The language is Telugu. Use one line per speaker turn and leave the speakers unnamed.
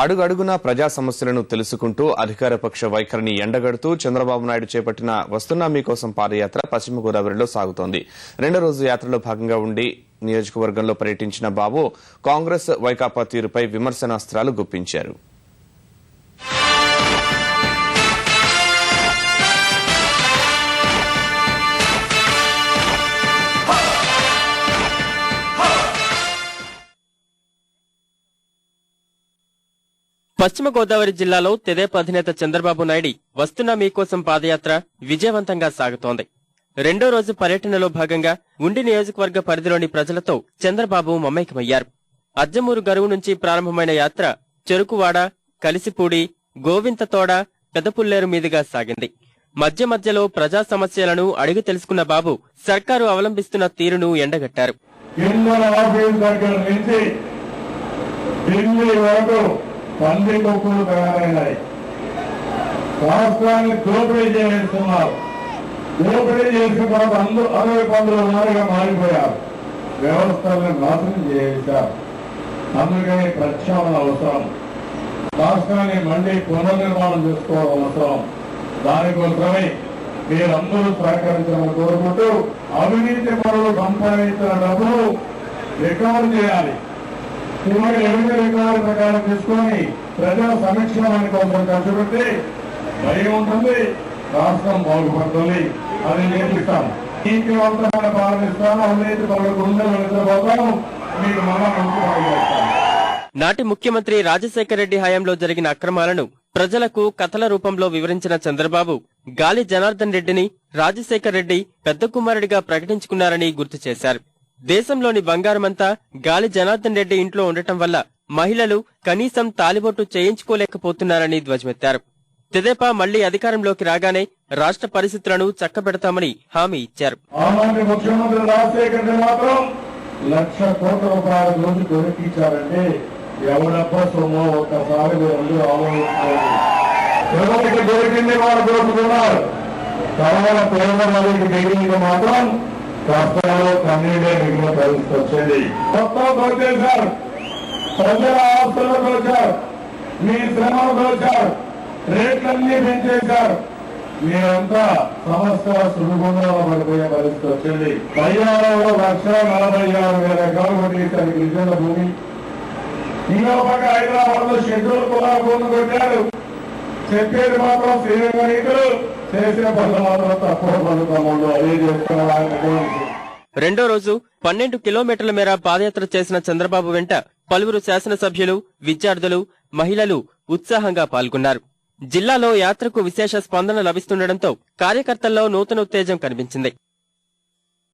అడుగడుగునా ప్రజా సమస్యలను తెలుసుకుంటూ అధికారపక్ష వైఖరిని ఎండగడుతూ చంద్రబాబు నాయుడు చేపట్టిన వస్తున్నా మీకోసం పాదయాత్ర పశ్చిమ గోదావరిలో సాగుతోంది. రెండో రోజు యాత్రలో భాగంగా ఉండి నియోజకవర్గంలో పర్యటించిన బాబు కాంగ్రెస్ వైకాపా తీరుపై విమర్శనాస్త్రాలు గుప్పించారు.
పశ్చిమ గోదావరి జిల్లాలో తెదేపా అధినేత చంద్రబాబు నాయుడు వస్తున్నా మీకోసం పాదయాత్ర విజయవంతంగా సాగుతోంది. రెండో రోజు పర్యటనలో భాగంగా ఉండి నియోజకవర్గ పరిధిలోని ప్రజలతో చంద్రబాబు మమేకమయ్యారు. అజ్జమూరు గరువు నుంచి ప్రారంభమైన యాత్ర చెరుకువాడ, కలిసిపూడి, గోవింతతోడ, పెదపుల్లేరు మీదుగా సాగింది. మధ్య మధ్యలో ప్రజా సమస్యలను అడిగి తెలుసుకున్న బాబు సర్కారు అవలంబిస్తున్న తీరును ఎండగట్టారు.
పంది కొక్కులు తయారైనాయి. రాష్ట్రాన్ని దోపిడీ చేస్తున్నారు. దోపిడీ చేసిన తర్వాత అరవై పందుల వారిగా మారిపోయారు. వ్యవస్థలను నాశనం చేశారు. అందుకని ప్రక్షాళన అవసరం. రాష్ట్రాన్ని మళ్లీ పునర్నిర్మాణం చేసుకోవడం అవసరం. దానికోసమై మీరందరూ సహకరించాలని కోరుకుంటూ అవినీతి పనులు సంపాదించిన డబ్బులు రికవర్ చేయాలి. చివరి రికవరీ ప్రకారం తీసుకొని ప్రజా సంక్షేమానికి కోసం ఖర్చు పెట్టి భయం ఉంటుంది, రాష్ట్రం బాగుపడుతుంది. అది నేర్పిస్తాం. నీతివంతమైన పాలనిస్తాం. అవినీతి పనులకు ఉండబోతాం. మీకు మనం
నాటి ముఖ్యమంత్రి రాజశేఖర రెడ్డి హయాంలో జరిగిన అక్రమాలను ప్రజలకు కథల రూపంలో వివరించిన చంద్రబాబు గాలి జనార్దన్ రెడ్డిని రాజశేఖర రెడ్డి పెద్ద కుమారుడిగా ప్రకటించుకున్నారని గుర్తు చేశారు. దేశంలోని బంగారమంతా గాలి జనార్దన్ రెడ్డి ఇంట్లో ఉండటం వల్ల మహిళలు కనీసం తాలిబొట్టు చేయించుకోలేకపోతున్నారని ధ్వజమెత్తారు. తెదేపా మళ్లీ అధికారంలోకి రాగానే రాష్ట్ర పరిస్థితులను చక్కబెడతామని హామీ ఇచ్చారు.
ముఖ్యమంత్రి రాజశేఖర రెడ్డి మాత్రం 1,00,000 కోట్ల రూపాయల రోజు దొరికించారంటే ఎవడబ్బా సొమ్ము ఒక్కసారి ఆలోచించారు. ఎవరికి దొరికింది వారు దొరుకుతున్నారు. తర్వాత పేదవారికి దిగింది మాత్రం కష్టాలు కన్నీడే మిగిలిన పరిస్థితి వచ్చింది. మొత్తం దొరికేశారు. ప్రజల ఆస్తులు దొరికారు. మీ శ్రమలు దొరికారు. రేట్లన్నీ పెంచేశారు. మీరంతా సమస్య సుడిగుండాలు పడిపోయే పరిస్థితి వచ్చింది. బయ్యారంలో 1,46,000 ఎకరాలు కొట్టేశారు గిరిజనుల భూమి. ఇంకో పక్క హైదరాబాద్ లో షెడ్యూల్ కులా భూమి కొట్టారు. చెప్పేది మాత్రం శ్రీరంగ నీతులు, చేసిన పనులు మాత్రం తక్కువ పనులు. అదే చేస్తున్నారు.
రెండో రోజు 12 కిలోమీటర్ల మేర పాదయాత్ర చేసిన చంద్రబాబు వెంట పలువురు శాసనసభ్యులు, విద్యార్థులు, మహిళలు ఉత్సాహంగా పాల్గొన్నారు. జిల్లాలో యాత్రకు విశేష స్పందన లభిస్తుండటంతో కార్యకర్తల్లో నూతన ఉత్తేజం కనిపించింది.